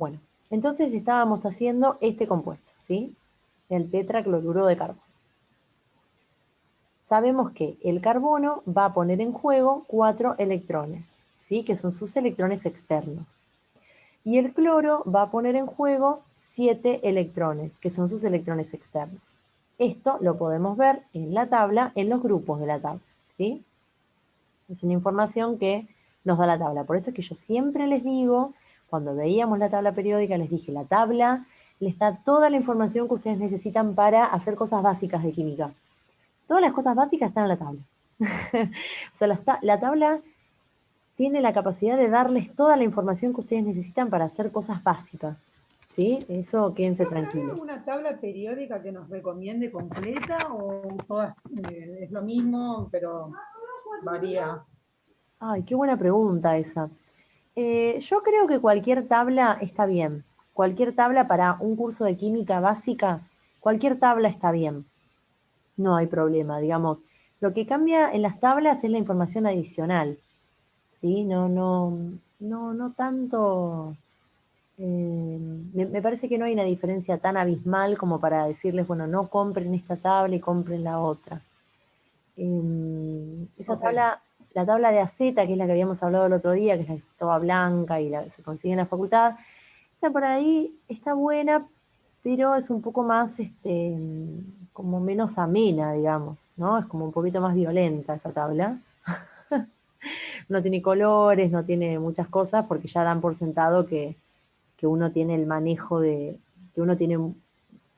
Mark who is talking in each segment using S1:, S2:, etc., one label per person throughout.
S1: Bueno, entonces estábamos haciendo este compuesto, ¿sí? El tetracloruro de carbono. Sabemos que el carbono va a poner en juego 4 electrones, ¿sí? Que son sus electrones externos. Y el cloro va a poner en juego 7 electrones, que son sus electrones externos. Esto lo podemos ver en la tabla, en los grupos de la tabla, ¿sí? Es una información que nos da la tabla. Por eso es que yo siempre les digo, cuando veíamos la tabla periódica, les dije, la tabla les da toda la información que ustedes necesitan para hacer cosas básicas de química. Todas las cosas básicas están en la tabla. O sea, la tabla tiene la capacidad de darles toda la información que ustedes necesitan para hacer cosas básicas. ¿Sí? Eso quédense
S2: ¿Hay
S1: tranquilos.
S2: alguna tabla periódica que nos recomiende completa o todas es lo mismo, pero varía?
S1: Ay, qué buena pregunta esa. Yo creo que cualquier tabla está bien. Cualquier tabla para un curso de química básica, cualquier tabla está bien. No hay problema, digamos. Lo que cambia en las tablas es la información adicional. ¿Sí? No tanto. Me parece que no hay una diferencia tan abismal como para decirles, bueno, no compren esta tabla y compren la otra. Esa
S2: Ok,
S1: tabla, la tabla de AZ, que es la que habíamos hablado el otro día, que es la que toda blanca y se consigue en la facultad, esa por ahí está buena, pero es un poco más, como menos amena, digamos, ¿no? Es como un poquito más violenta esa tabla. No tiene colores, no tiene muchas cosas, porque ya dan por sentado que uno tiene el manejo que uno tiene un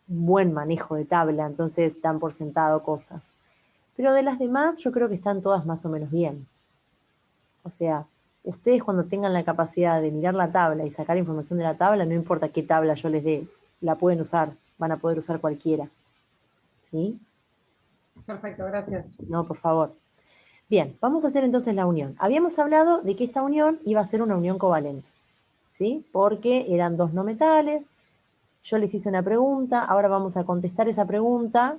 S1: buen manejo de tabla, entonces dan por sentado cosas. Pero de las demás yo creo que están todas más o menos bien. O sea, ustedes cuando tengan la capacidad de mirar la tabla y sacar información de la tabla, no importa qué tabla yo les dé, la pueden usar, van a poder usar cualquiera. ¿Sí?
S2: perfecto, gracias.
S1: No, por favor. Bien, vamos a hacer entonces la unión. Habíamos hablado de que esta unión iba a ser una unión covalente, ¿sí? Porque eran dos no metales. Yo les hice una pregunta, ahora vamos a contestar esa pregunta,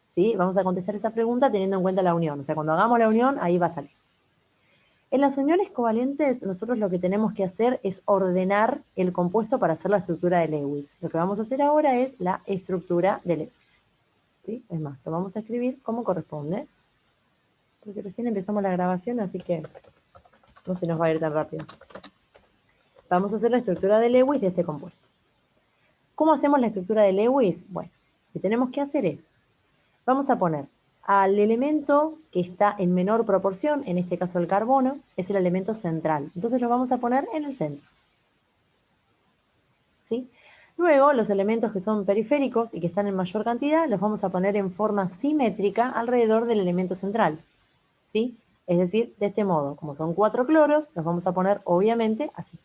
S1: ¿sí? Vamos a contestar esa pregunta teniendo en cuenta la unión. O sea, cuando hagamos la unión, ahí va a salir. En las uniones covalentes, nosotros lo que tenemos que hacer es ordenar el compuesto para hacer la estructura de Lewis. Lo que vamos a hacer ahora es la estructura de Lewis. ¿Sí? Es más, lo vamos a escribir como corresponde, porque recién empezamos la grabación, así que no se nos va a ir tan rápido. Vamos a hacer la estructura de Lewis de este compuesto. ¿Cómo hacemos la estructura de Lewis? Bueno, lo que tenemos que hacer es, vamos a poner al elemento que está en menor proporción, en este caso el carbono, es el elemento central. Entonces lo vamos a poner en el centro. ¿Sí? Luego, los elementos que son periféricos y que están en mayor cantidad, los vamos a poner en forma simétrica alrededor del elemento central. ¿Sí? Es decir, de este modo, como son 4 cloros, los vamos a poner obviamente así.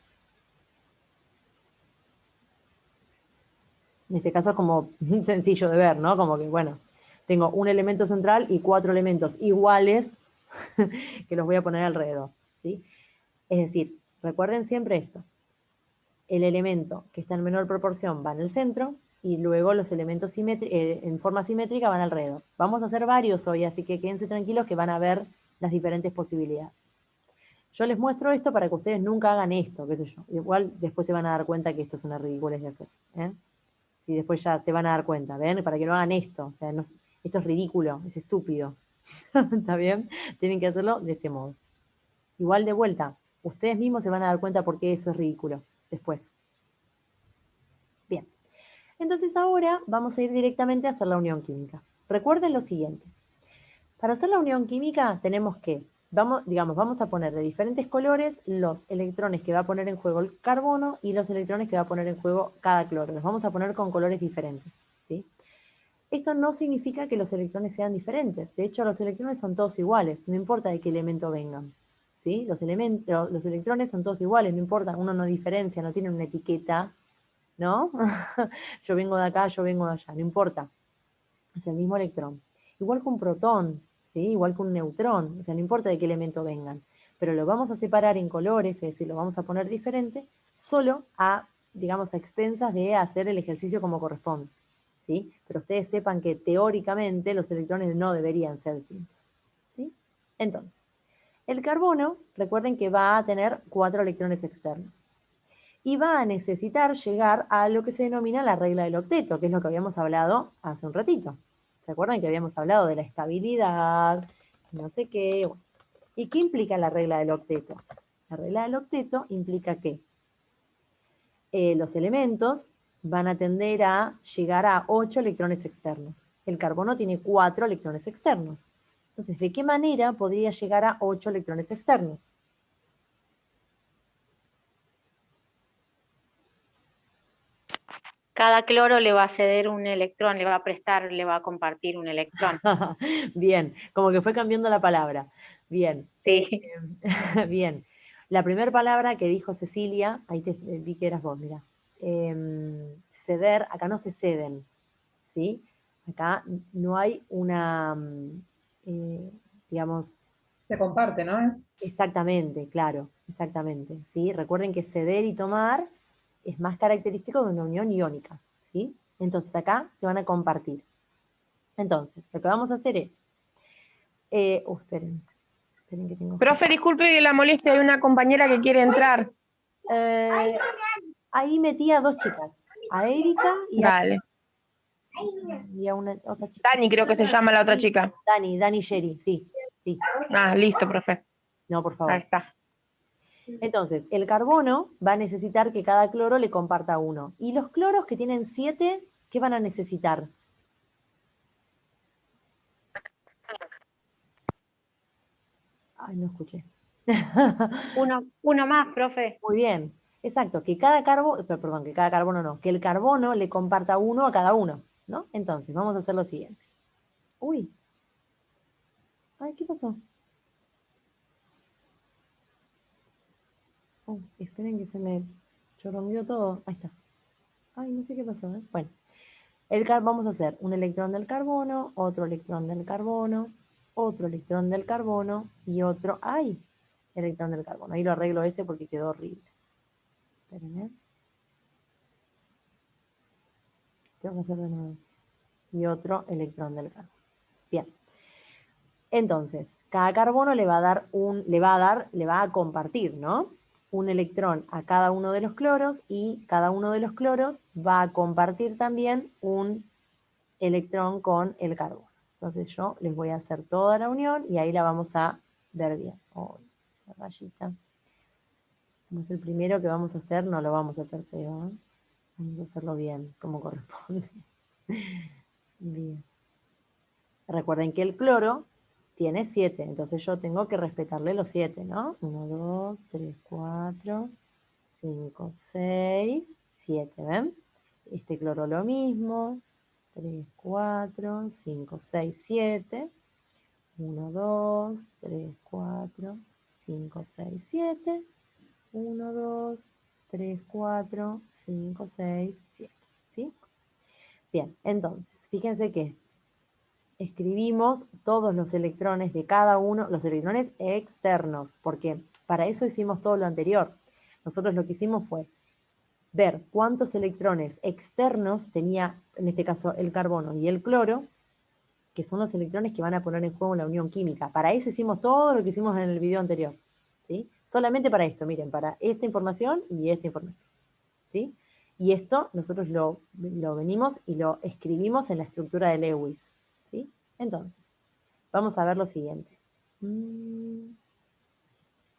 S1: En este caso es como sencillo de ver, ¿no? Como que, bueno, tengo un elemento central y 4 elementos iguales que los voy a poner alrededor. ¿Sí? Es decir, recuerden siempre esto. El elemento que está en menor proporción va en el centro y luego los elementos en forma simétrica van alrededor. Vamos a hacer varios hoy, así que quédense tranquilos que van a ver las diferentes posibilidades. Yo les muestro esto para que ustedes nunca hagan esto, qué sé yo. Igual después se van a dar cuenta que esto es una ridiculez de hacer. ¿Eh? Sí, después ya se van a dar cuenta, ¿ven? Para que no hagan esto. O sea, no, esto es ridículo, es estúpido. ¿Está bien? Tienen que hacerlo de este modo. Igual de vuelta, ustedes mismos se van a dar cuenta por qué eso es ridículo después. Bien. Entonces ahora vamos a ir directamente a hacer la unión química. Recuerden lo siguiente. Para hacer la unión química tenemos que, vamos a poner de diferentes colores los electrones que va a poner en juego el carbono y los electrones que va a poner en juego cada cloro. Los vamos a poner con colores diferentes. ¿Sí? Esto no significa que los electrones sean diferentes. De hecho, los electrones son todos iguales, no importa de qué elemento vengan. ¿Sí? Los electrones son todos iguales, no importa, uno no diferencia, no tiene una etiqueta, ¿no? Yo vengo de acá, yo vengo de allá, no importa. Es el mismo electrón. Igual que un protón, ¿sí? Igual que un neutrón, o sea, no importa de qué elemento vengan. Pero lo vamos a separar en colores, es decir, lo vamos a poner diferente, solo a, digamos, a expensas de hacer el ejercicio como corresponde. ¿Sí? Pero ustedes sepan que teóricamente los electrones no deberían ser distintos. ¿Sí? Entonces, el carbono, recuerden que va a tener 4 electrones externos. y va a necesitar llegar a lo que se denomina la regla del octeto, que es lo que habíamos hablado hace un ratito. ¿Se acuerdan que habíamos hablado de la estabilidad, no sé qué? ¿Y qué implica la regla del octeto? La regla del octeto implica que los elementos van a tender a llegar a 8 electrones externos. El carbono tiene 4 electrones externos. Entonces, ¿de qué manera podría llegar a 8 electrones externos?
S3: Cada cloro le va a ceder un electrón, le va a prestar, le va a compartir un electrón.
S1: Bien, como que fue cambiando la palabra. Bien,
S3: Sí.
S1: bien. La primera palabra que dijo Cecilia, ahí te vi que eras vos, mira. Ceder, acá no se ceden, ¿sí? Acá no hay una, digamos,
S2: Se comparte, ¿no?
S1: exactamente, claro, exactamente, ¿sí? Recuerden que ceder y tomar es más característico de una unión iónica, ¿sí? Entonces acá se van a compartir. Entonces, lo que vamos a hacer es, esperen que tengo...
S4: Profe, disculpe que la moleste, hay una compañera que quiere entrar.
S1: Eh, ahí metí a dos chicas, a Erika
S4: Dale.
S1: y a una otra chica.
S4: Dani creo que se llama la otra chica.
S1: Dani Sherry, sí, sí.
S4: Ah, listo, profe.
S1: No, por
S4: Ahí
S1: favor.
S4: está.
S1: Entonces, el carbono va a necesitar que cada cloro le comparta uno. Y los cloros que tienen 7, ¿qué van a necesitar? Ay, no escuché.
S3: Uno más, profe.
S1: Muy bien. Exacto, que cada carbono, perdón, que cada carbono no, que el carbono le comparta uno a cada uno, ¿no? Entonces, vamos a hacer lo siguiente. Uy. Ay, ¿qué pasó? Oh, esperen que se me chorongueó todo. Ahí está. Ay, no sé qué pasó, ¿eh? Bueno, vamos a hacer un electrón del carbono, otro electrón del carbono, otro electrón del carbono y otro, ¡ay! Electrón del carbono. Ahí lo arreglo ese porque quedó horrible. Esperen, ¿eh? Tengo que hacer de nuevo. Y otro electrón del carbono. Bien. Entonces, cada carbono le va a compartir, ¿no? Un electrón a cada uno de los cloros y cada uno de los cloros va a compartir también un electrón con el carbono. Entonces yo les voy a hacer toda la unión y ahí la vamos a ver bien. Oh, la rayita. Como es el primero que vamos a hacer, no lo vamos a hacer feo, ¿eh? Vamos a hacerlo bien, como corresponde. Bien. Recuerden que el cloro tiene 7, entonces yo tengo que respetarle los 7, ¿no? 1, 2, 3, 4, 5, 6, 7, ¿ven? Este cloro lo mismo, 3, 4, 5, 6, 7, 1, 2, 3, 4, 5, 6, 7, 1, 2, 3, 4, 5, 6, 7, ¿sí? Bien, entonces, fíjense que escribimos todos los electrones de cada uno, los electrones externos, porque para eso hicimos todo lo anterior. Nosotros lo que hicimos fue ver cuántos electrones externos tenía, en este caso, el carbono y el cloro, que son los electrones que van a poner en juego la unión química. Para eso hicimos todo lo que hicimos en el video anterior, ¿sí? Solamente para esto, miren, para esta información y esta información, ¿sí? Y esto nosotros lo venimos y lo escribimos en la estructura de Lewis, ¿sí? Entonces, vamos a ver lo siguiente.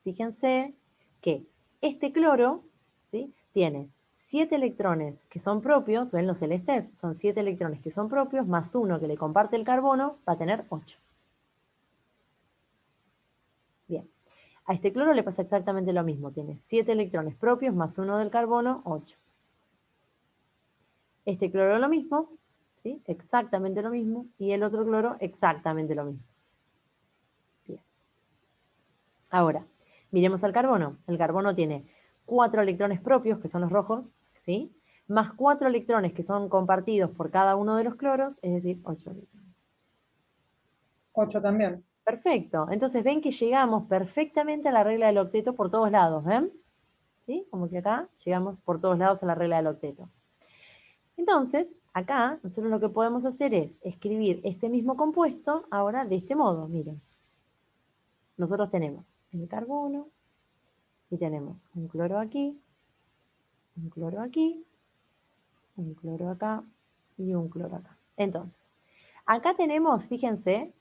S1: Fíjense que este cloro, ¿sí? Tiene 7 electrones que son propios, ven los celestes, son 7 electrones que son propios, más uno que le comparte el carbono, va a tener 8. Bien, a este cloro le pasa exactamente lo mismo, tiene 7 electrones propios, más uno del carbono, 8. Este cloro lo mismo, ¿sí? Exactamente lo mismo, y el otro cloro exactamente lo mismo. Bien. Ahora, miremos al carbono. El carbono tiene 4 electrones propios, que son los rojos, ¿sí? Más 4 electrones que son compartidos por cada uno de los cloros, es decir, 8 electrones.
S2: 8 también.
S1: Perfecto. Entonces ven que llegamos perfectamente a la regla del octeto por todos lados, ¿ven? ¿Sí? Como que acá llegamos por todos lados a la regla del octeto. Entonces, acá nosotros lo que podemos hacer es escribir este mismo compuesto ahora de este modo, miren. Nosotros tenemos el carbono y tenemos un cloro aquí un cloro aquí, un cloro acá y un cloro acá. Entonces, acá tenemos, fíjense,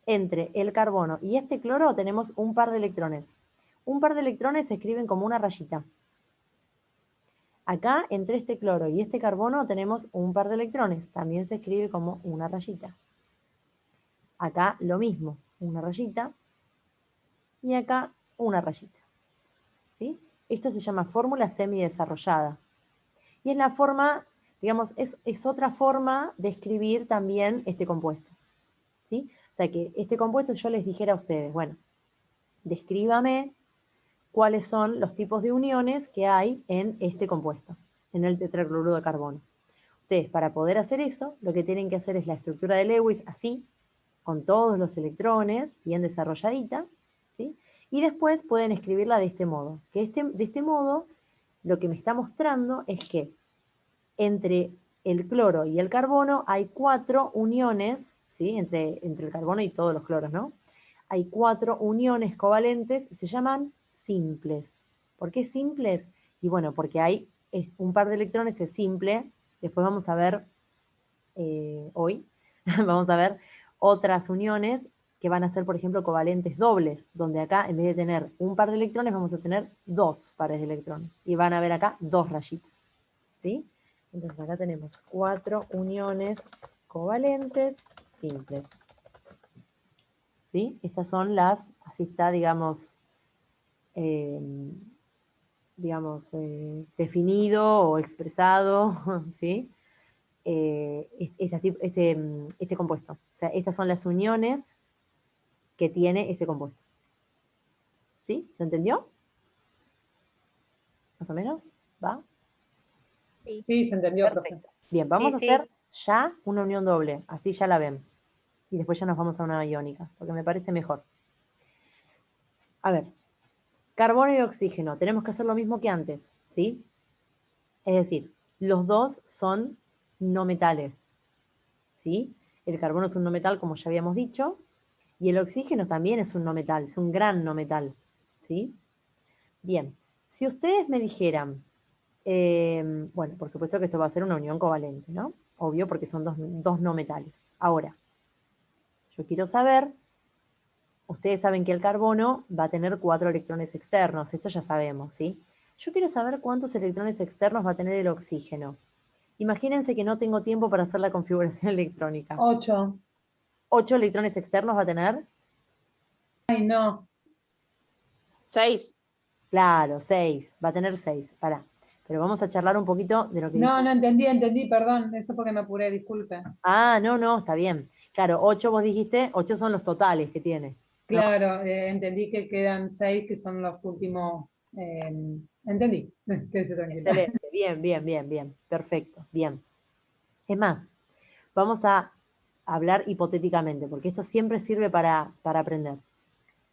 S1: entre el carbono y este cloro tenemos un par de electrones. Un par de electrones se escriben como una rayita. Acá, entre este cloro y este carbono, tenemos un par de electrones. También se escribe como una rayita. Acá lo mismo, una rayita. Y acá una rayita. ¿Sí? Esto se llama fórmula semidesarrollada. Y es la forma, digamos, es otra forma de escribir también este compuesto. ¿Sí? O sea que este compuesto yo les dijera a ustedes, bueno, descríbame cuáles son los tipos de uniones que hay en este compuesto, en el tetracloruro de carbono. Ustedes, para poder hacer eso, lo que tienen que hacer es la estructura de Lewis así, con todos los electrones, bien desarrolladita, ¿sí? Y después pueden escribirla de este modo. De este modo, lo que me está mostrando es que entre el cloro y el carbono hay 4 uniones, ¿sí? Entre el carbono y todos los cloros, ¿no? Hay 4 uniones covalentes, se llaman simples. ¿Por qué simples? Y bueno, porque hay un par de electrones, es simple. Después vamos a ver, hoy, vamos a ver otras uniones que van a ser, por ejemplo, covalentes dobles, donde acá, en vez de tener un par de electrones, vamos a tener 2 pares de electrones. Y van a ver acá 2 rayitas, ¿sí? Entonces acá tenemos 4 uniones covalentes simples. ¿Sí? Estas son las, así está, digamos, definido o expresado, ¿sí? Este compuesto. O sea, estas son las uniones que tiene este compuesto. ¿Sí? ¿Se entendió? ¿Más o menos? ¿Va?
S2: Sí, se entendió, profe.
S1: Perfecto. Bien, vamos a
S3: Sí,
S1: hacer ya una unión doble, así ya la ven. Y después ya nos vamos a una iónica, porque me parece mejor. A ver, carbono y oxígeno, tenemos que hacer lo mismo que antes, ¿sí? Es decir, los dos son no metales, ¿sí? El carbono es un no metal, como ya habíamos dicho, y el oxígeno también es un no metal, es un gran no metal, ¿sí? Bien, si ustedes me dijeran, bueno, por supuesto que esto va a ser una unión covalente, ¿no? Obvio, porque son dos no metales. Ahora, yo quiero saber, ustedes saben que el carbono va a tener 4 electrones externos, esto ya sabemos, ¿sí? Yo quiero saber cuántos electrones externos va a tener el oxígeno. Imagínense que no tengo tiempo para hacer la configuración electrónica.
S2: 8.
S1: 8 electrones externos va a tener.
S2: Ay, no.
S5: 6.
S1: Claro, 6. Va a tener 6. Pará. Pero vamos a charlar un poquito de lo que
S2: No,
S1: dijo.
S2: no entendí, perdón. Eso porque me apuré, disculpe.
S1: Ah, no, está bien. Claro, 8 vos dijiste, 8 son los totales que tiene. ¿no?
S2: Claro, entendí que quedan 6 que son los últimos. Entendí. Quédese tranquila.
S1: Excelente. Bien. Perfecto. Bien. Es más, vamos a hablar hipotéticamente, porque esto siempre sirve para aprender.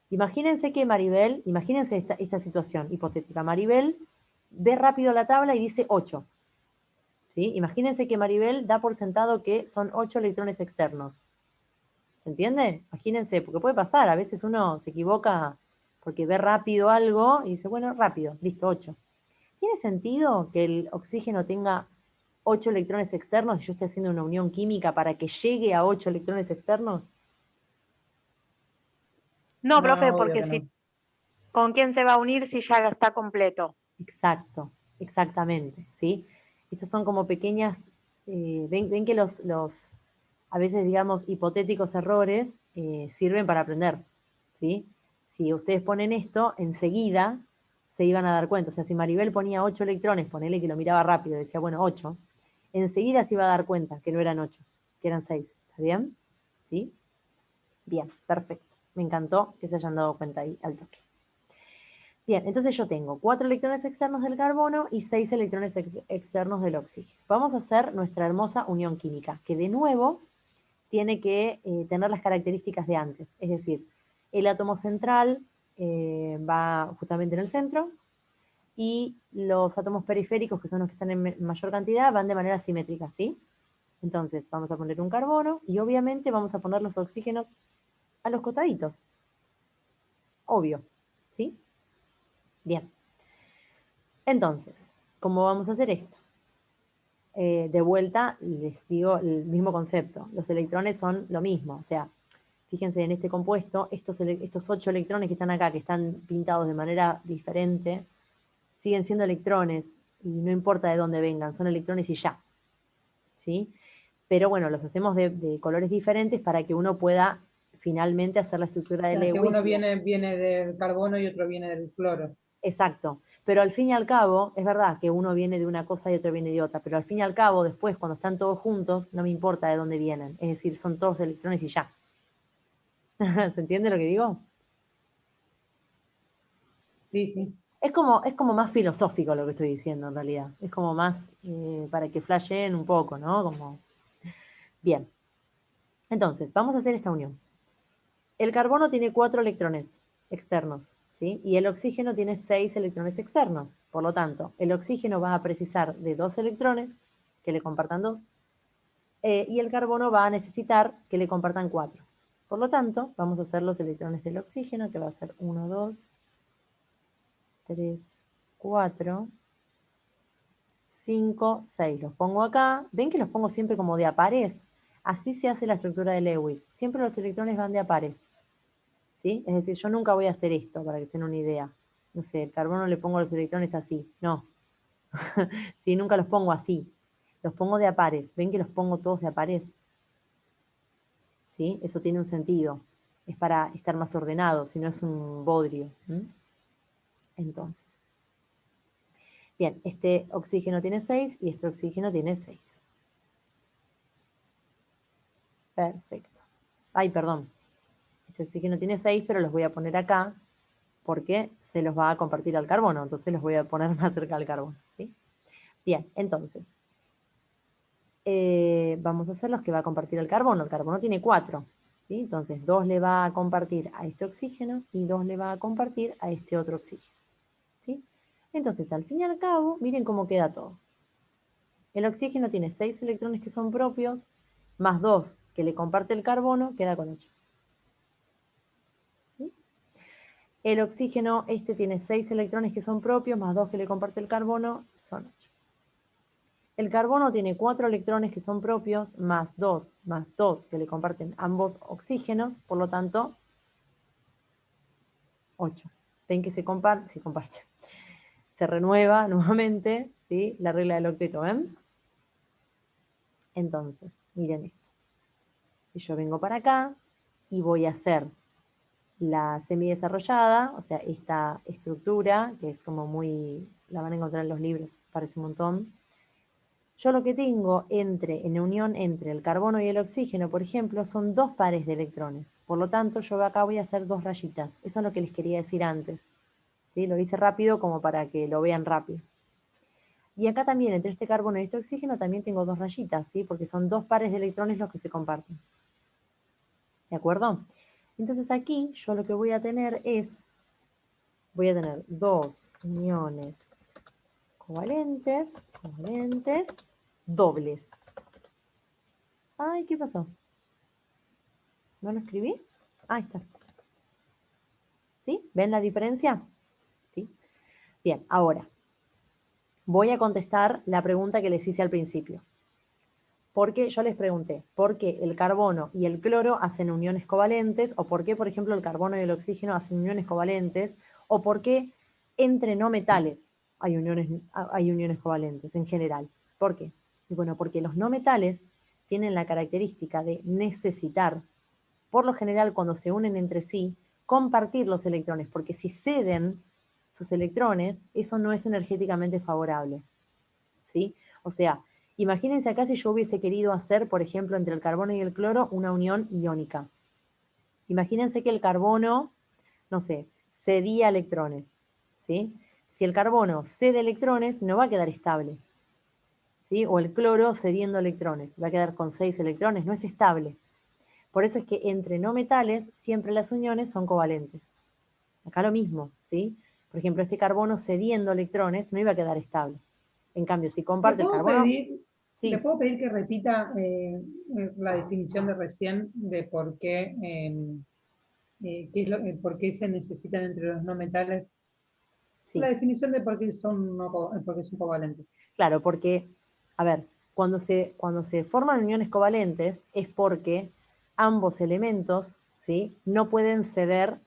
S1: Imagínense que Maribel, imagínense esta situación hipotética. Maribel ve rápido la tabla y dice 8. ¿Sí? Imagínense que Maribel da por sentado que son 8 electrones externos. ¿Se entiende? Imagínense, porque puede pasar, a veces uno se equivoca porque ve rápido algo y dice, bueno, rápido, listo, 8. ¿Tiene sentido que el oxígeno tenga 8 electrones externos y yo esté haciendo una unión química para que llegue a 8 electrones externos?
S3: No, profe,
S2: No, obvio
S3: porque
S2: que no.
S3: ¿con quién se va a unir si ya está completo?
S1: Exacto, exactamente, ¿sí? Estos son como pequeñas, ven que a veces, digamos, hipotéticos errores sirven para aprender, ¿sí? Si ustedes ponen esto, enseguida se iban a dar cuenta. O sea, si Maribel ponía 8 electrones, ponele que lo miraba rápido, decía, bueno, 8, enseguida se iba a dar cuenta que no eran 8, que eran 6. ¿Está bien? ¿Sí? Bien, perfecto. Me encantó que se hayan dado cuenta ahí al toque. Bien, entonces yo tengo 4 electrones externos del carbono y 6 electrones externos del oxígeno. Vamos a hacer nuestra hermosa unión química, que de nuevo tiene que tener las características de antes. Es decir, el átomo central va justamente en el centro y los átomos periféricos, que son los que están en mayor cantidad, van de manera simétrica, ¿sí? Entonces vamos a poner un carbono y obviamente vamos a poner los oxígenos a los costaditos. Obvio, ¿sí? Bien. Entonces, ¿cómo vamos a hacer esto? De vuelta, les digo el mismo concepto. Los electrones son lo mismo. O sea, fíjense en este compuesto, estos 8 electrones que están acá, que están pintados de manera diferente, siguen siendo electrones y no importa de dónde vengan, son electrones y ya. ¿Sí? Pero bueno, los hacemos de colores diferentes para que uno pueda finalmente hacer la estructura de
S2: O sea, que
S1: Lewis.
S2: uno viene del carbono y otro viene del cloro.
S1: Exacto. Pero al fin y al cabo, es verdad que uno viene de una cosa y otro viene de otra, pero al fin y al cabo, después, cuando están todos juntos, no me importa de dónde vienen. Es decir, son todos electrones y ya. ¿Se entiende lo que digo?
S2: Sí, sí.
S1: Es como más filosófico lo que estoy diciendo en realidad. Es como más para que flasheen un poco, ¿no? Como... Bien. Entonces, vamos a hacer esta unión. El carbono tiene 4 electrones externos, ¿sí? Y el oxígeno tiene 6 electrones externos. Por lo tanto, el oxígeno va a precisar de 2 electrones, que le compartan 2, y el carbono va a necesitar que le compartan 4. Por lo tanto, vamos a hacer los electrones del oxígeno, que va a ser 1, 2, 3, 4, 5, 6. Los pongo acá. ¿Ven que los pongo siempre como de a pares? Así se hace la estructura de Lewis. Siempre los electrones van de a pares. ¿Sí? Es decir, yo nunca voy a hacer esto, para que se den una idea. No sé, el carbono le pongo los electrones así. No. Sí, nunca los pongo así. Los pongo de a pares. ¿Ven que los pongo todos de a pares? ¿Sí? Eso tiene un sentido. Es para estar más ordenado, si no es un bodrio. Entonces. Bien, este oxígeno tiene 6 y este oxígeno tiene 6. Perfecto. Ay, perdón. Este oxígeno tiene 6, pero los voy a poner acá porque se los va a compartir al carbono. Entonces los voy a poner más cerca del carbono. ¿Sí? Bien, entonces. Vamos a hacer los que va a compartir el carbono. El carbono tiene 4. ¿Sí? Entonces 2 le va a compartir a este oxígeno y 2 le va a compartir a este otro oxígeno. ¿Sí? Entonces, al fin y al cabo, miren cómo queda todo. El oxígeno tiene 6 electrones que son propios, más 2 que le comparte el carbono, queda con 8. ¿Sí? El oxígeno, este tiene 6 electrones que son propios, más 2 que le comparte el carbono, son 8. El carbono tiene 4 electrones que son propios, más 2 que le comparten ambos oxígenos, por lo tanto, 8. Ven que se comparte, se renueva nuevamente, ¿sí? La regla del octeto, ¿ven? Entonces, miren esto. Y yo vengo para acá y voy a hacer la semidesarrollada, o sea, esta estructura, que es como muy, la van a encontrar en los libros, parece un montón. Yo lo que tengo en unión entre el carbono y el oxígeno, por ejemplo, son 2 pares de electrones. Por lo tanto, yo acá voy a hacer 2 rayitas. Eso es lo que les quería decir antes. ¿Sí? Lo hice rápido como para que lo vean rápido. Y acá también, entre este carbono y este oxígeno, también tengo 2 rayitas, ¿sí? Porque son 2 pares de electrones los que se comparten. ¿De acuerdo? Entonces aquí yo lo que voy a tener es, voy a tener 2 uniones covalentes, dobles. Ay, ¿qué pasó? ¿No lo escribí? Ahí está. ¿Sí? ¿Ven la diferencia? ¿Sí? Bien, ahora voy a contestar la pregunta que les hice al principio. Porque yo les pregunté, ¿por qué el carbono y el cloro hacen uniones covalentes? ¿O por qué, por ejemplo, el carbono y el oxígeno hacen uniones covalentes? ¿O por qué entre no metales hay uniones covalentes en general? ¿Por qué? Y bueno, porque los no metales tienen la característica de necesitar, por lo general cuando se unen entre sí, compartir los electrones, porque si ceden sus electrones, eso no es energéticamente favorable. ¿Sí? O sea, imagínense acá si yo hubiese querido hacer, por ejemplo, entre el carbono y el cloro, una unión iónica. Imagínense que el carbono, no sé, cedía electrones, ¿sí? Si el carbono cede electrones, no va a quedar estable, ¿sí? O el cloro cediendo electrones, va a quedar con 6 electrones, no es estable. Por eso es que entre no metales siempre las uniones son covalentes. Acá lo mismo, ¿sí? Por ejemplo, este carbono cediendo electrones no iba a quedar estable. En cambio, si comparte el carbono...
S2: ¿Le
S1: Sí,
S2: puedo pedir que repita la definición de recién de por qué, por qué se necesitan entre los no metales?
S1: Sí.
S2: La definición de por qué son, por qué son covalentes.
S1: Claro, porque, a ver, cuando se forman uniones covalentes es porque ambos elementos, ¿sí?, no pueden ceder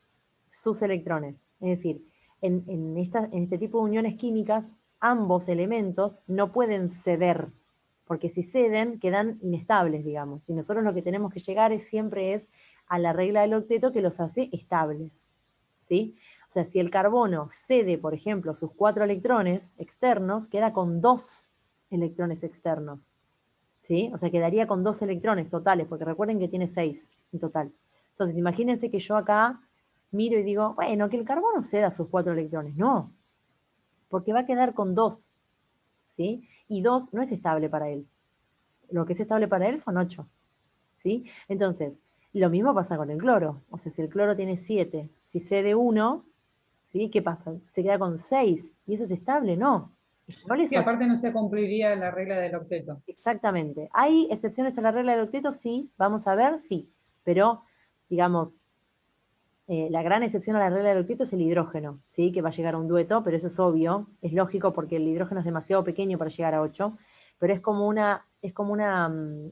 S1: sus electrones. Es decir, en este tipo de uniones químicas, ambos elementos no pueden ceder, porque si ceden quedan inestables, digamos. Y nosotros lo que tenemos que llegar siempre es a la regla del octeto que los hace estables, ¿sí? O sea, si el carbono cede, por ejemplo, sus 4 electrones externos, queda con 2 electrones externos, ¿sí? O sea, quedaría con 2 electrones totales, porque recuerden que tiene 6 en total. Entonces, imagínense que yo acá miro y digo, bueno, que el carbono ceda sus 4 electrones. No, porque va a quedar con 2, ¿sí? Y 2 no es estable para él. Lo que es estable para él son 8, ¿sí? Entonces, lo mismo pasa con el cloro. O sea, si el cloro tiene 7, si cede 1, ¿sí? ¿Qué pasa? Se queda con 6. ¿Y eso es estable? No. Estable es
S2: Sí,
S1: 8.
S2: aparte no se cumpliría la regla del octeto.
S1: Exactamente. ¿Hay excepciones a la regla del octeto? Sí. Vamos a ver, sí. Pero, digamos, la gran excepción a la regla del octeto es el hidrógeno, ¿sí? Que va a llegar a un dueto, pero eso es obvio. Es lógico porque el hidrógeno es demasiado pequeño para llegar a 8. Pero es como una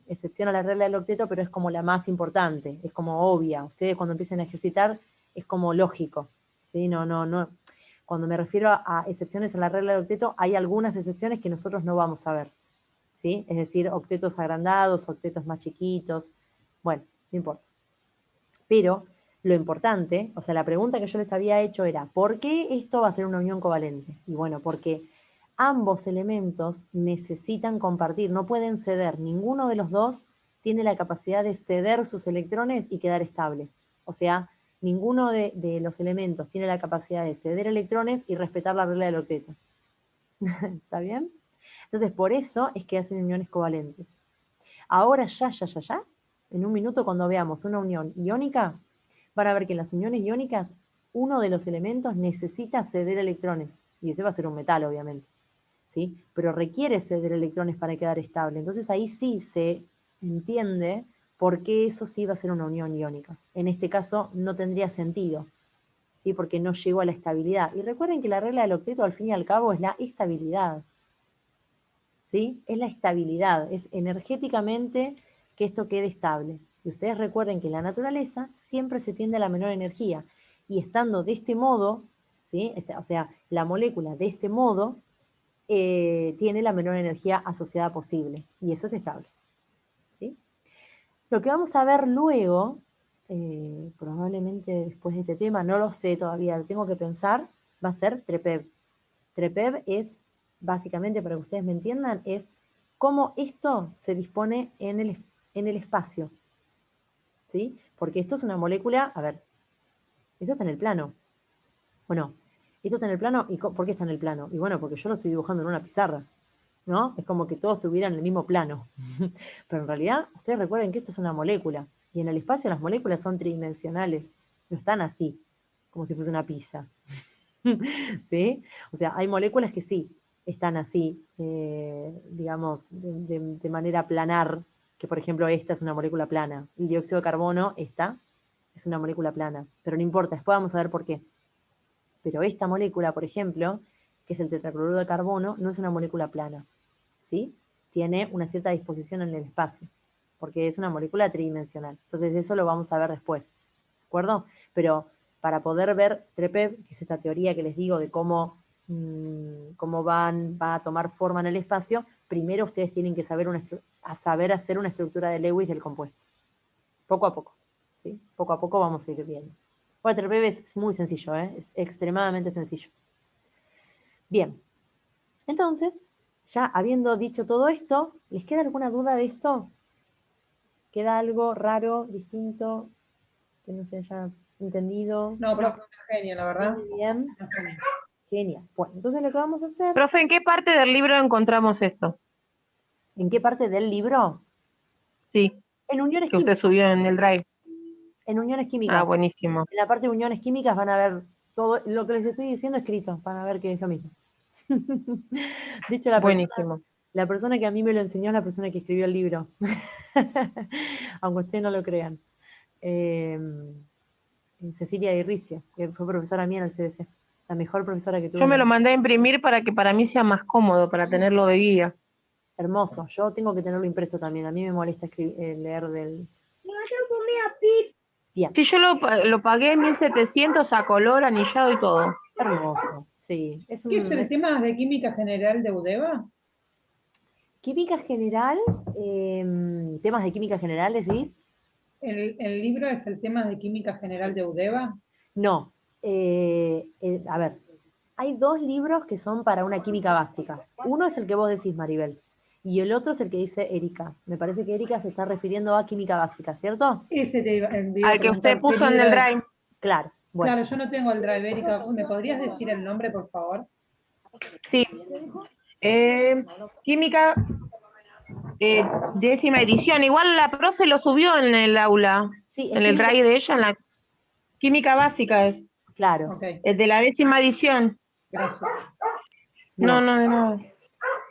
S1: excepción a la regla del octeto, pero es como la más importante. Es como obvia. Ustedes cuando empiecen a ejercitar es como lógico, ¿sí? No. Cuando me refiero a excepciones a la regla del octeto, hay algunas excepciones que nosotros no vamos a ver, ¿sí? Es decir, octetos agrandados, octetos más chiquitos. Bueno, no importa. Pero lo importante, o sea, la pregunta que yo les había hecho era, ¿por qué esto va a ser una unión covalente? Y bueno, porque ambos elementos necesitan compartir, no pueden ceder. Ninguno de los dos tiene la capacidad de ceder sus electrones y quedar estable. O sea, ninguno de los elementos tiene la capacidad de ceder electrones y respetar la regla del octeto. ¿Está bien? Entonces, por eso es que hacen uniones covalentes. Ahora ya, en un minuto cuando veamos una unión iónica, van a ver que en las uniones iónicas uno de los elementos necesita ceder electrones. Y ese va a ser un metal, obviamente, ¿sí? Pero requiere ceder electrones para quedar estable. Entonces ahí sí se entiende por qué eso sí va a ser una unión iónica. En este caso no tendría sentido, ¿sí? Porque no llegó a la estabilidad. Y recuerden que la regla del octeto al fin y al cabo es la estabilidad, ¿sí? Es la estabilidad, es energéticamente que esto quede estable. Y ustedes recuerden que en la naturaleza siempre se tiende a la menor energía. Y estando de este modo, ¿sí? O sea, la molécula de este modo tiene la menor energía asociada posible. Y eso es estable, ¿sí? Lo que vamos a ver luego, probablemente después de este tema, no lo sé todavía, lo tengo que pensar, va a ser TREPEV. TREPEV es, básicamente, para que ustedes me entiendan, es cómo esto se dispone en el espacio, ¿sí? Porque esto es una molécula, a ver, esto está en el plano, bueno, esto está en el plano, ¿y por qué está en el plano? Y bueno, porque yo lo estoy dibujando en una pizarra, ¿no? Es como que todos estuvieran en el mismo plano. Pero en realidad, ustedes recuerden que esto es una molécula, y en el espacio las moléculas son tridimensionales, no están así, como si fuese una pizza. ¿Sí? O sea, hay moléculas que sí están así, digamos, de manera planar, que por ejemplo esta es una molécula plana. El dióxido de carbono, esta, es una molécula plana. Pero no importa, después vamos a ver por qué. Pero esta molécula, por ejemplo, que es el tetracloruro de carbono, no es una molécula plana, ¿sí? Tiene una cierta disposición en el espacio, porque es una molécula tridimensional. Entonces eso lo vamos a ver después, ¿de acuerdo? Pero para poder ver TREPEV, que es esta teoría que les digo de cómo va a tomar forma en el espacio, primero ustedes tienen que saber hacer una estructura de Lewis del compuesto. Poco a poco, ¿sí? Poco a poco vamos a ir viendo. Bueno, TREPEV es muy sencillo, es extremadamente sencillo. Bien, entonces, ya habiendo dicho todo esto, ¿les queda alguna duda de esto? ¿Queda algo raro, distinto, que no se haya entendido?
S2: No, pero fue una genia, la verdad.
S1: Muy bien.
S2: Una genia.
S1: Genial. Bueno, entonces lo que vamos a hacer,
S4: Profe, ¿en qué parte del libro encontramos esto?
S1: ¿en qué parte del libro?
S4: Sí,
S1: En uniones
S4: que usted
S1: químicas.
S4: subió en el Drive.
S1: En uniones
S4: Ah,
S1: químicas.
S4: buenísimo.
S1: En la parte de uniones químicas van a ver todo lo que les estoy diciendo escrito, van a ver que es lo mismo. De hecho,
S4: Buenísimo.
S1: la persona que a mí me lo enseñó es la persona que escribió el libro. Aunque ustedes no lo crean. Cecilia Irricio, que fue profesora mía en el CBC. La mejor profesora que tuve.
S4: Yo me lo mandé a imprimir para que para mí sea más cómodo, para tenerlo de guía.
S1: Hermoso. Yo tengo que tenerlo impreso también. A mí me molesta leer del... Bien,
S4: Sí, yo lo pagué 1.700 a color, anillado y todo.
S1: hermoso. Sí,
S2: ¿Qué es el tema de química general de UDEVA?
S1: Química general, temas de química general, ¿sí?
S2: ¿El libro es el tema de química general de UDEVA?
S1: No. A ver, hay dos libros que son para una química básica. Uno es el que vos decís, Maribel, y el otro es el que dice Erika. Me parece que Erika se está refiriendo a química básica, ¿cierto?
S2: Ese te iba a
S4: Al que usted
S2: preguntar, ¿qué
S4: puso en
S2: libro
S4: el
S2: es?
S4: Drive.
S1: Claro. Bueno,
S2: Claro, yo no tengo el Drive, Erika. ¿Me podrías decir el nombre, por favor?
S4: Sí. Química, 10ª edición. Igual la profe lo subió en el aula,
S1: sí, es
S4: en el
S1: química,
S4: Drive de ella, en la química básica es.
S1: claro.
S2: Ok,
S4: Es de la 10ª edición.
S2: gracias.
S4: No,
S1: Bien.
S4: no, de nada.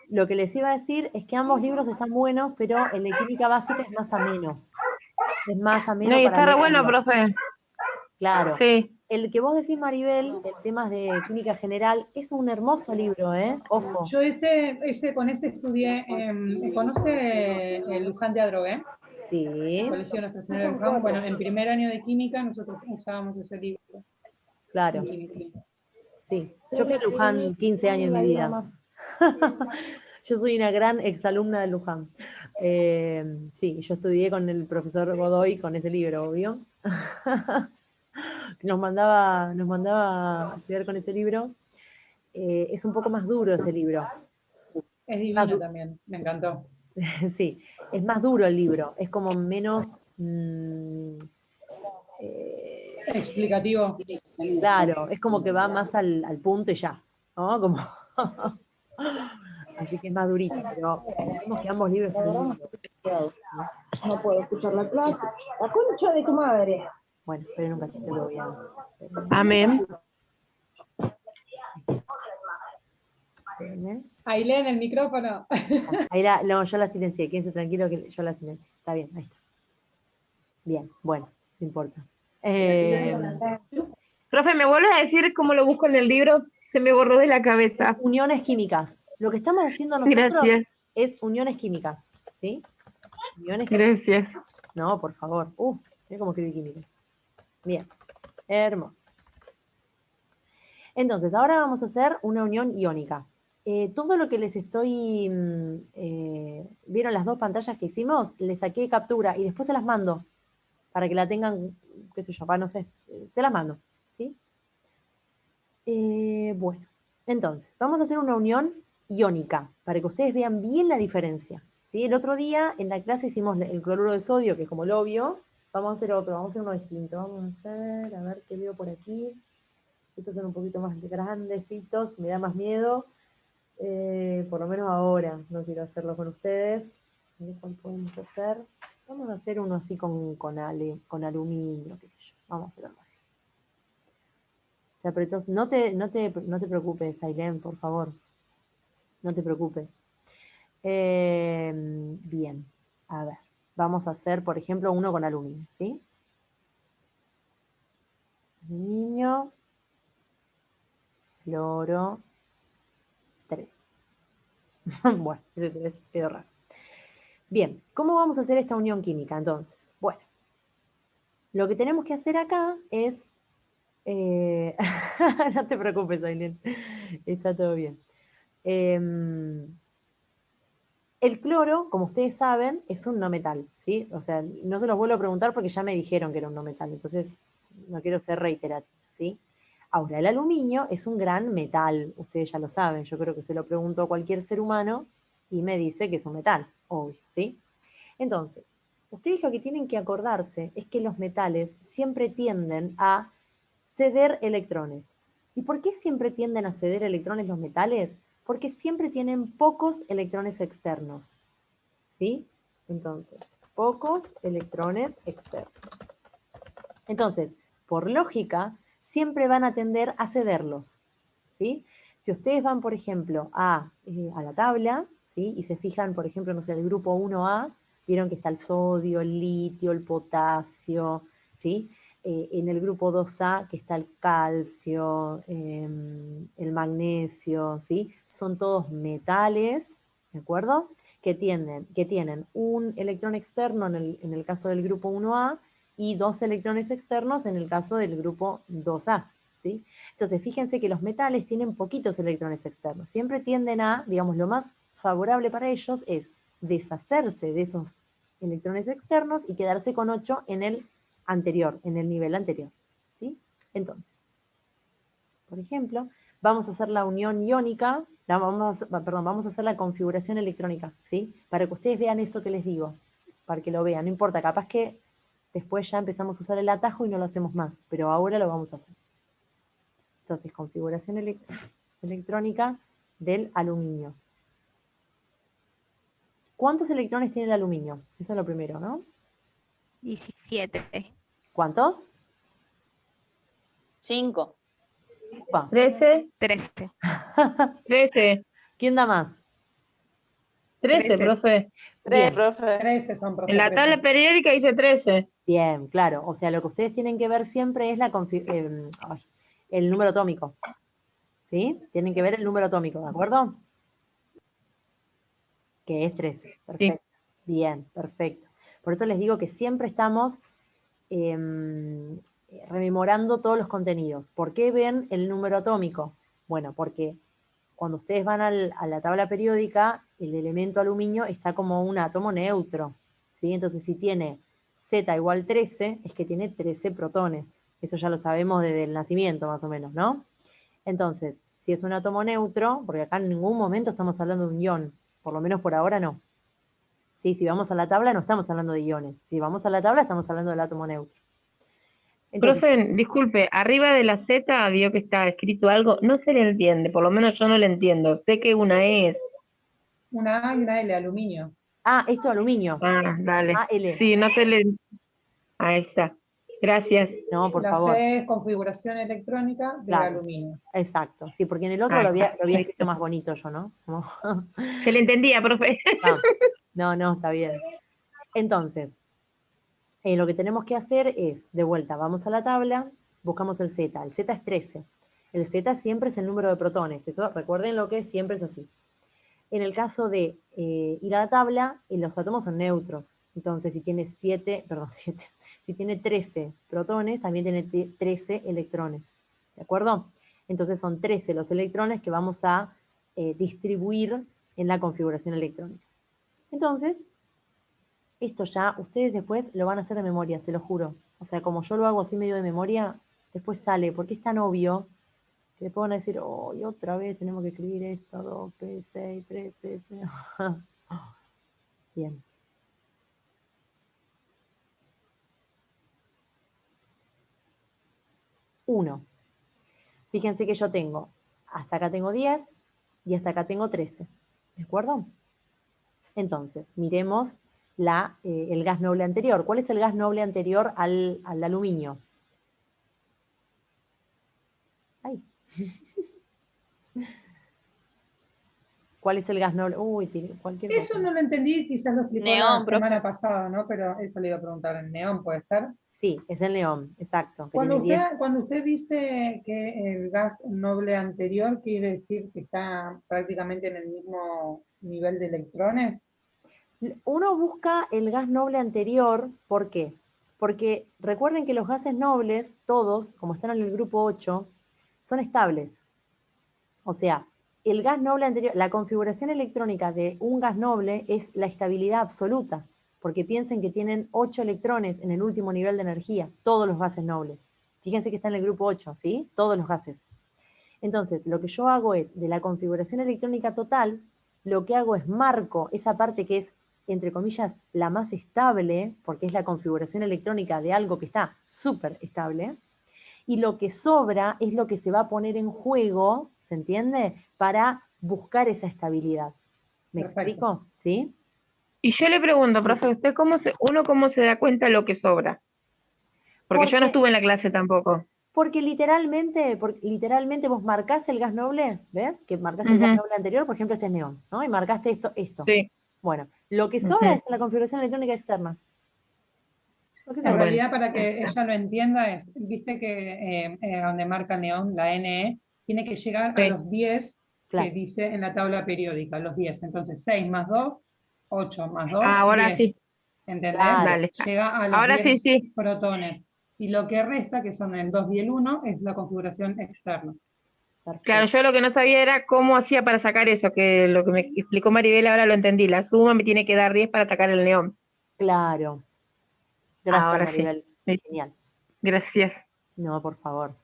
S1: Lo que les iba a decir es que ambos libros están buenos, pero el de química básica es más ameno. Es más
S4: No,
S1: ameno
S4: y
S1: para
S4: está re bueno,
S1: leerlo.
S4: profe.
S1: Claro.
S4: Sí.
S1: El que vos decís, Maribel, el temas de química general, es un hermoso libro, ¿eh? Ojo.
S2: Yo con ese estudié, ¿conoce el Luján de Adrogué?
S1: Sí,
S2: Colegio Nuestra Señora de Luján. Bueno, en primer año de química nosotros usábamos ese libro.
S1: claro.
S2: en química.
S1: Sí. Yo fui a Luján 15 años en mi vida. Yo soy una gran exalumna de Luján. Sí, yo estudié con el profesor Godoy con ese libro, obvio. Nos mandaba a estudiar con ese libro. Es un poco más duro ese libro.
S2: Es
S1: Más
S2: divino
S1: du-
S2: también, me encantó.
S1: sí, es más duro el libro. Es como menos...
S2: Explicativo.
S1: claro, es como que va más al punto y ya, ¿no? Como... Así que es más durito, pero vemos que ambos libros están lindos. ¿No?
S6: No puedo escuchar la clase. La concha de tu madre.
S1: Bueno, esperen un cachito que voy a...
S4: Amén.
S1: esperen.
S2: Ailén, el micrófono.
S1: Ahí no, yo la silencié, quédense tranquilo que yo la silencié. Está bien, ahí está. Bien, bueno, no importa.
S4: Profe, ¿me vuelves a decir cómo lo busco en el libro? Se me borró de la cabeza.
S1: Uniones químicas. Lo que estamos haciendo nosotros
S4: Gracias,
S1: es uniones químicas, ¿sí? Uniones químicas.
S4: gracias.
S1: No, por favor. Mira cómo escribí química. Bien, hermoso. Entonces, ahora vamos a hacer una unión iónica. Todo lo que les estoy... ¿vieron las dos pantallas que hicimos? Les saqué captura y después se las mando para que la tengan, qué sé yo, no sé, se las mando, ¿sí? Bueno, entonces, vamos a hacer una unión iónica para que ustedes vean bien la diferencia, ¿sí? El otro día en la clase hicimos el cloruro de sodio, que es como el obvio. Vamos a hacer otro, vamos a hacer uno distinto. Vamos a hacer, a ver qué veo por aquí. Estos son un poquito más grandecitos, me da más miedo. Por lo menos ahora, no quiero hacerlo con ustedes. ¿Cuál podemos hacer? Vamos a hacer uno así con aluminio, qué sé yo. Vamos a hacer algo así. Se apretó. No te preocupes, Ailén, por favor. No te preocupes. Bien. A ver. Vamos a hacer, por ejemplo, uno con aluminio, ¿sí? Aluminio. Cloro. 3. Bueno, ese 3 quedó raro. Bien, ¿cómo vamos a hacer esta unión química entonces? Bueno, lo que tenemos que hacer acá es... no te preocupes, Ailén, está todo bien. El cloro, como ustedes saben, es un no metal, ¿sí? O sea, no se los vuelvo a preguntar porque ya me dijeron que era un no metal, entonces no quiero ser reiterativa, ¿sí? Ahora, el aluminio es un gran metal, ustedes ya lo saben, yo creo que se lo pregunto a cualquier ser humano y me dice que es un metal, obvio, ¿sí? Entonces, ustedes lo que tienen que acordarse es que los metales siempre tienden a ceder electrones. ¿Y por qué siempre tienden a ceder electrones los metales? Porque siempre tienen pocos electrones externos. ¿Sí? Entonces, pocos electrones externos. Entonces, por lógica, siempre van a tender a cederlos. ¿Sí? Si ustedes van, por ejemplo, a la tabla, ¿sí? Y se fijan, por ejemplo, no sé, el grupo 1A, vieron que está el sodio, el litio, el potasio, ¿sí? en el grupo 2A, que está el calcio, el magnesio, ¿sí? Son todos metales, ¿de acuerdo? Que tienen un electrón externo en el caso del grupo 1A y 2 electrones externos en el caso del grupo 2A, ¿sí? Entonces, fíjense que los metales tienen poquitos electrones externos. Siempre tienden a, digamos, lo más favorable para ellos es deshacerse de esos electrones externos y quedarse con 8 en el anterior, en el nivel anterior, ¿sí? Entonces, por ejemplo, vamos a hacer la unión iónica, vamos a hacer la configuración electrónica, ¿sí? Para que ustedes vean eso que les digo, para que lo vean, no importa, capaz que después ya empezamos a usar el atajo y no lo hacemos más, pero ahora lo vamos a hacer. Entonces, configuración electrónica del aluminio. ¿Cuántos electrones tiene el aluminio? Eso es lo primero, ¿no?
S7: 17.
S1: ¿Cuántos?
S5: 5.
S1: Upa.
S4: 13,
S7: 13.
S4: 13,
S1: ¿Quién da más?
S4: 13, profe.
S5: 3,
S1: Bien.
S5: profe.
S2: 13 son, profe.
S4: En la
S2: 13.
S4: tabla periódica dice 13.
S1: Bien, claro. O sea, lo que ustedes tienen que ver siempre es el número atómico. ¿Sí? Tienen que ver el número atómico, ¿de acuerdo? Que es 13. Perfecto. Bien, perfecto. Por eso les digo que siempre estamos rememorando todos los contenidos. ¿Por qué ven el número atómico? Bueno, porque cuando ustedes van a la tabla periódica, el elemento aluminio está como un átomo neutro, ¿sí? Entonces, si tiene Z igual 13, es que tiene 13 protones. Eso ya lo sabemos desde el nacimiento, más o menos, ¿no? Entonces, si es un átomo neutro, porque acá en ningún momento estamos hablando de un ion, por lo menos por ahora no. ¿Sí? Si vamos a la tabla, no estamos hablando de iones. Si vamos a la tabla, estamos hablando del átomo neutro. Entonces,
S4: Profe, disculpe, arriba de la Z vio que está escrito algo, no se le entiende, por lo menos yo no le entiendo. Sé que una es.
S2: Una A y una L, aluminio.
S1: esto aluminio.
S4: Ah, dale.
S1: AL.
S4: Sí, no se le. Ahí está. Gracias.
S1: No, por
S2: La
S1: favor.
S2: C es configuración electrónica del
S1: Claro.
S2: aluminio.
S1: Exacto. Sí, porque en el otro
S4: Ahí
S1: lo había
S4: está.
S1: escrito más bonito yo, ¿no? Como-
S4: Se le entendía, profe.
S1: No, está bien. Entonces, lo que tenemos que hacer es, de vuelta, vamos a la tabla, buscamos el Z. El Z es 13. El Z siempre es el número de protones. Eso, recuerden lo que siempre es así. En el caso de ir a la tabla, los átomos son neutros. Entonces, si tiene 7, si tiene 13 protones, también tiene 13 electrones. ¿De acuerdo? Entonces son 13 los electrones que vamos a distribuir en la configuración electrónica. Entonces, esto ya ustedes después lo van a hacer de memoria, se lo juro. O sea, como yo lo hago así medio de memoria, después sale, porque es tan obvio que después van a decir, oh, y otra vez tenemos que escribir esto, 2P, 6, 13, Bien. Uno. Fíjense que yo tengo, hasta acá tengo 10 y hasta acá tengo 13. ¿De acuerdo? Entonces, miremos el gas noble anterior. ¿Cuál es el gas noble anterior al aluminio? Ay. ¿Cuál es el gas noble? Uy, cualquier cosa.
S2: Eso no lo entendí, quizás lo explicó
S5: Neón,
S2: la
S5: profe.
S2: semana pasada, ¿no? Pero eso le iba a preguntar, ¿en neón puede ser?
S1: Sí, es el neón, exacto. Que
S2: Cuando
S1: tiene 10.
S2: cuando usted dice que el gas noble anterior, quiere decir que está prácticamente en el mismo nivel de electrones.
S1: Uno busca el gas noble anterior, ¿por qué? Porque recuerden que los gases nobles, todos, como están en el grupo 8, son estables. O sea, el gas noble anterior, la configuración electrónica de un gas noble es la estabilidad absoluta, porque piensen que tienen 8 electrones en el último nivel de energía, todos los gases nobles. Fíjense que está en el grupo 8, ¿sí? Todos los gases. Entonces, lo que yo hago es, de la configuración electrónica total, lo que hago es marco esa parte que es, entre comillas, la más estable, porque es la configuración electrónica de algo que está súper estable, y lo que sobra es lo que se va a poner en juego, ¿se entiende? Para buscar esa estabilidad. ¿Me
S2: Perfecto.
S1: explico? ¿Sí?
S4: Y yo le pregunto, profe, ¿usted cómo se da cuenta de lo que sobra? Porque yo no estuve en la clase tampoco.
S1: Porque literalmente vos marcás el gas noble, ¿ves? Que marcás el gas
S4: Ujú.
S1: noble anterior, por ejemplo, este es neón, ¿no? Y marcaste esto.
S4: Sí.
S1: Bueno, lo que sobra
S4: Ujú.
S1: es la configuración electrónica externa. Lo que
S2: En
S1: sea.
S2: realidad, para que ella lo entienda, viste que donde marca el neón, la NE, tiene que llegar a
S4: Sí.
S2: los 10
S1: Claro.
S2: que dice en la tabla periódica, los 10. Entonces, 6 más 2, 8 más 2,
S4: Ahora
S2: 10.
S4: sí,
S2: ¿Entendés?
S1: Claro.
S4: dale.
S2: Llega a los
S4: Ahora
S2: 10
S4: sí.
S2: protones. Y lo que resta, que son el 2 y el 1, es la configuración externa.
S1: Perfecto.
S4: Claro, yo lo que no sabía era cómo hacía para sacar eso, que lo que me explicó Maribel ahora lo entendí. La suma me tiene que dar 10 para sacar el neón.
S1: Claro. Gracias,
S4: Ahora sí.
S1: Maribel.
S4: Sí.
S1: Genial.
S4: Gracias.
S1: No, por favor.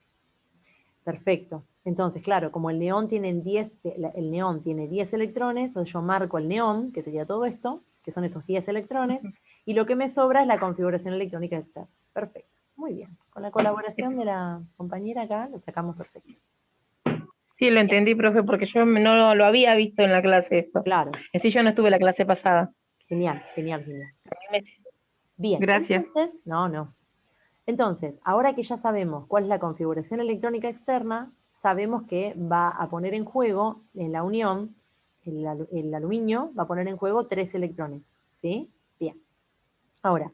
S1: Perfecto. Entonces, claro, como el neón tiene 10, el neón tiene 10 electrones, entonces yo marco el neón, que sería todo esto, que son esos 10 electrones, y lo que me sobra es la configuración electrónica externa. Perfecto. Muy bien. Con la colaboración de la compañera acá lo sacamos perfecto.
S4: Sí, lo entendí, profe, porque yo no lo había visto en la clase esto.
S1: Claro.
S4: En sí, yo no estuve en la clase pasada.
S1: Genial, genial, genial.
S4: A mí me-
S1: Bien.
S4: Gracias.
S1: Entonces, no. Entonces, ahora que ya sabemos cuál es la configuración electrónica externa, sabemos que va a poner en juego, en la unión, el aluminio va a poner en juego 3 electrones, ¿sí? Bien. Ahora,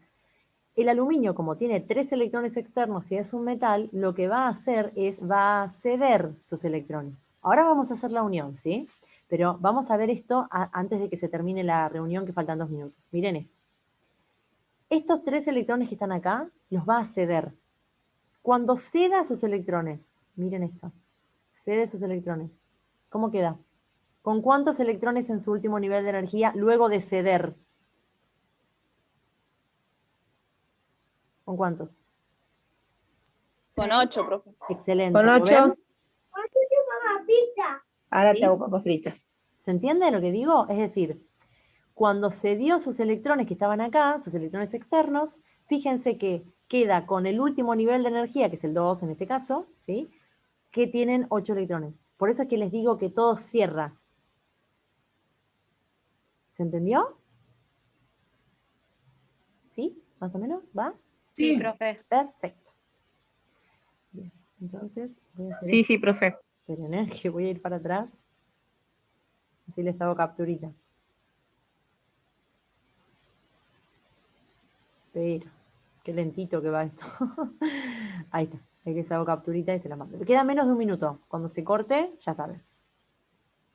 S1: el aluminio, como tiene 3 electrones externos y es un metal, lo que va a hacer es, va a ceder sus electrones. Ahora vamos a hacer la unión, ¿sí? Pero vamos a ver esto antes de que se termine la reunión, que faltan 2 minutos. Miren esto. Estos 3 electrones que están acá, los va a ceder. Cuando ceda sus electrones, miren esto, cede sus electrones, ¿cómo queda? ¿Con cuántos electrones en su último nivel de energía luego de ceder? ¿Con cuántos?
S5: Con 8, profe.
S1: Excelente.
S4: Con
S1: ¿Lo
S4: 8,
S1: ven?
S4: ahora
S1: ¿Sí?
S4: te hago papas fritas.
S1: ¿Se entiende lo que digo? Es decir, cuando cedió sus electrones que estaban acá, sus electrones externos, fíjense que queda con el último nivel de energía, que es el 2 en este caso, ¿sí? Que tienen 8 electrones. Por eso es que les digo que todo cierra. ¿Se entendió? ¿Sí? ¿Más o menos? ¿Va?
S3: Sí,
S2: Sí.
S3: profe.
S1: Perfecto. Bien, entonces voy a hacer
S4: Sí,
S1: esto.
S4: sí, profe.
S1: Esperen, que voy a ir para atrás. Así les hago capturita. Pero, qué lentito que va esto. Ahí está. Ahí les hago capturita y se la mando. Queda menos de un minuto. Cuando se corte, ya saben.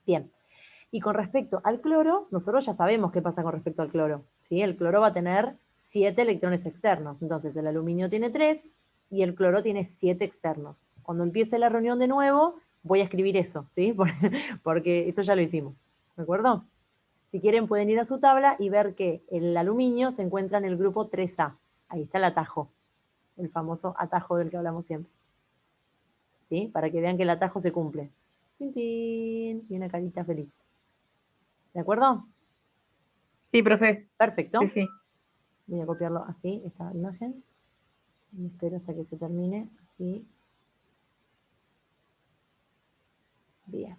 S1: Bien. Y con respecto al cloro, nosotros ya sabemos qué pasa con respecto al cloro. ¿Sí? El cloro va a tener 7 electrones externos. Entonces, el aluminio tiene 3 y el cloro tiene 7 externos. Cuando empiece la reunión de nuevo, voy a escribir eso, ¿sí? Porque esto ya lo hicimos. ¿De acuerdo? Si quieren, pueden ir a su tabla y ver que el aluminio se encuentra en el grupo 3A. Ahí está el atajo, el famoso atajo del que hablamos siempre. ¿Sí? Para que vean que el atajo se cumple. ¡Tin, tin! Y una carita feliz. ¿De acuerdo?
S4: Sí, profe.
S1: Perfecto.
S4: Sí, sí.
S1: Voy a copiarlo así, esta imagen. Y espero hasta que se termine. Así. Bien.